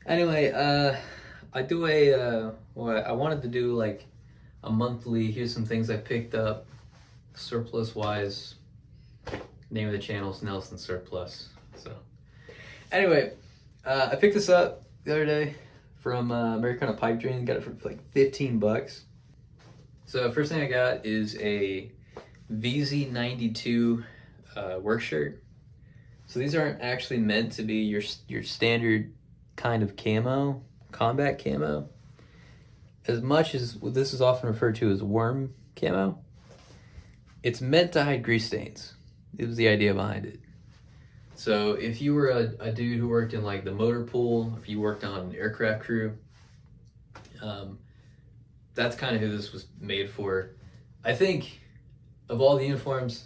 Anyway, I do I wanted to do like a monthly, here's some things I picked up surplus wise. Name of the channel is Nelson Surplus. So, anyway, I picked this up the other day from Americana Pipe Dream. Got it for like 15 bucks. So, first thing I got is a VZ92 work shirt. So, these aren't actually meant to be your standard kind of camo, combat camo. As much as this is often referred to as worm camo, it's meant to hide grease stains. It was the idea behind it. So if you were a dude who worked in like the motor pool, if you worked on an aircraft crew, um, that's kind of who this was made for. I think of all the uniforms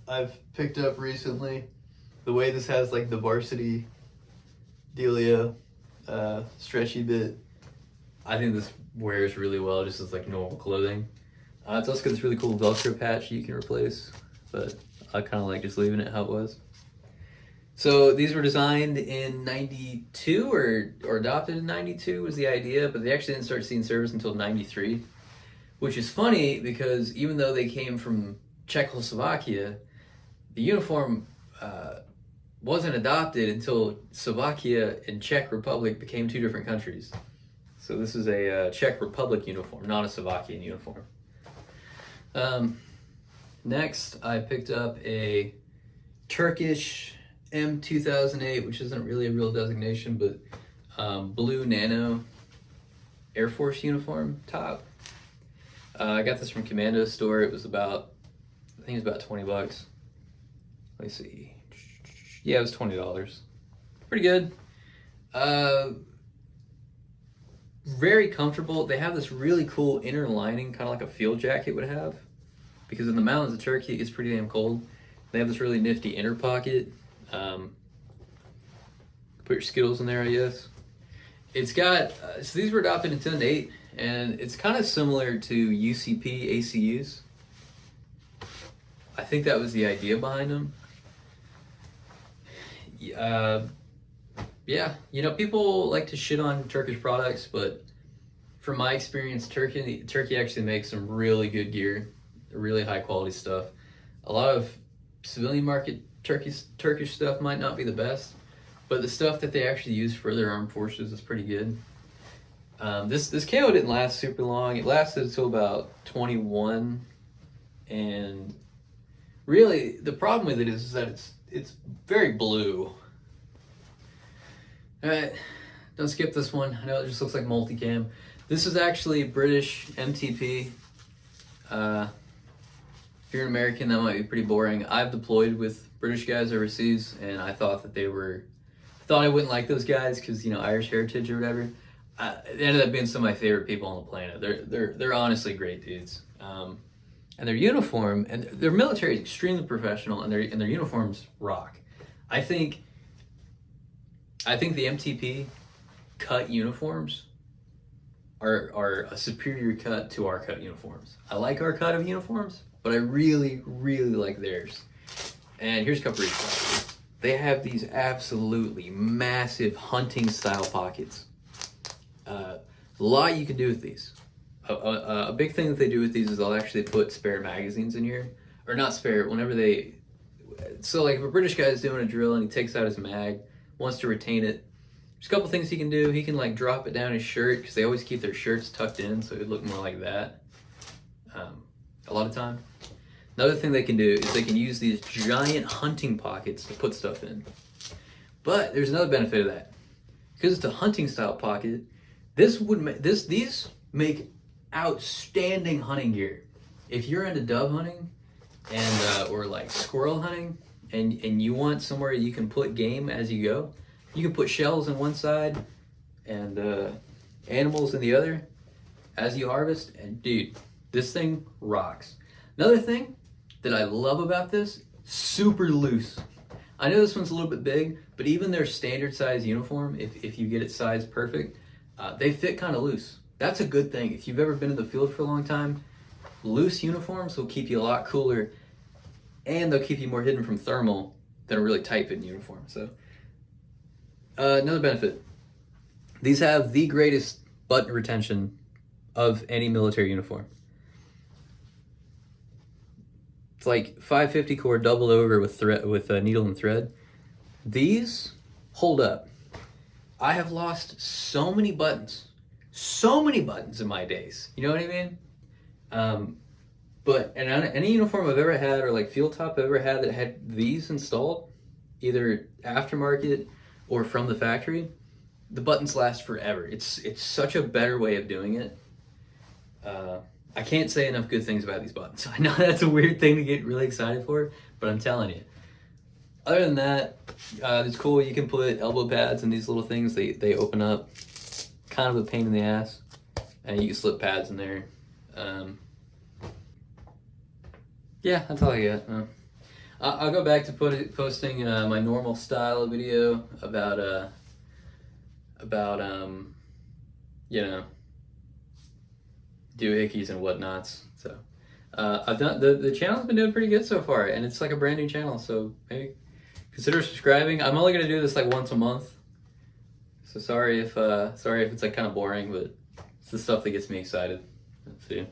I've picked up recently, the way this has like the varsity dealio, stretchy bit, I think this wears really well just as like normal clothing. It's also got this really cool Velcro patch you can replace, but I kind of like just leaving it how it was. So these were designed in 92 or adopted in 92 was the idea, but they actually didn't start seeing service until 93, which is funny because even though they came from Czechoslovakia, the uniform wasn't adopted until Slovakia and Czech Republic became two different countries. So this is a Czech Republic uniform, not a Slovakian uniform. Next, I picked up a Turkish M2008, which isn't really a real designation, but blue nano Air Force uniform top. I got this from Commando store. It was about, I think it was about 20 bucks. Let me see. Yeah, it was $20. Pretty good. Very comfortable. They have this really cool inner lining, kind of like a field jacket would have, because in the mountains of Turkey, it's pretty damn cold. They have this really nifty inner pocket. Put your Skittles in there, I guess. It's got, so these were adopted in 2008, and it's kind of similar to UCP ACUs. I think that was the idea behind them. Yeah, you know, people like to shit on Turkish products, but from my experience, Turkey actually makes some really good gear, really high quality stuff. A lot of civilian market Turkish stuff might not be the best, but the stuff that they actually use for their armed forces is pretty good. This camo didn't last super long. It lasted until about 21, and really the problem with it is that it's very blue. All right, don't skip this one. I know it just looks like multicam. This is actually British MTP. If you're an American, that might be pretty boring. I've deployed with British guys overseas, and I thought that thought I wouldn't like those guys because, you know, Irish heritage or whatever. They ended up being some of my favorite people on the planet. They're honestly great dudes. And their uniform and their military is extremely professional, and their uniforms rock. I think the MTP cut uniforms are a superior cut to our cut uniforms. I like our cut of uniforms, but I really, really like theirs. And here's a couple reasons. They have these absolutely massive hunting style pockets. A lot you can do with these. A big thing that they do with these is they'll actually put spare magazines in here. Or not spare, so like if a British guy is doing a drill and he takes out his mag, wants to retain it, there's a couple things he can do. He can like drop it down his shirt, because they always keep their shirts tucked in, so it would look more like that a lot of time. Another thing they can do is they can use these giant hunting pockets to put stuff in. But there's another benefit of that. Because it's a hunting style pocket, these make outstanding hunting gear. If you're into dove hunting and or like squirrel hunting, and you want somewhere you can put game as you go, you can put shells on one side and animals in the other as you harvest, and dude, this thing rocks. Another thing that I love about this, super loose. I know this one's a little bit big, but even their standard size uniform, if you get it sized perfect, they fit kind of loose. That's a good thing. If you've ever been in the field for a long time, loose uniforms will keep you a lot cooler, and they'll keep you more hidden from thermal than a really tight fitting uniform. So another benefit, These have the greatest button retention of any military uniform. It's like 550 core doubled over with needle and thread. These hold up. I have lost so many buttons in my days. You know what I mean? But any uniform I've ever had, or like field top I've ever had that had these installed, either aftermarket or from the factory, the buttons last forever. It's such a better way of doing it. I can't say enough good things about these buttons. I know that's a weird thing to get really excited for, but I'm telling you. Other than that, it's cool. You can put elbow pads in these little things. They open up. Kind of a pain in the ass. And you can slip pads in there. Yeah, that's all I got. I'll go back to posting my normal style video about you know, doohickeys and whatnots. So I've done the channel's been doing pretty good so far, and it's like a brand new channel, so maybe consider subscribing. I'm only gonna do this like once a month, so sorry if it's like kind of boring, but it's the stuff that gets me excited. See you.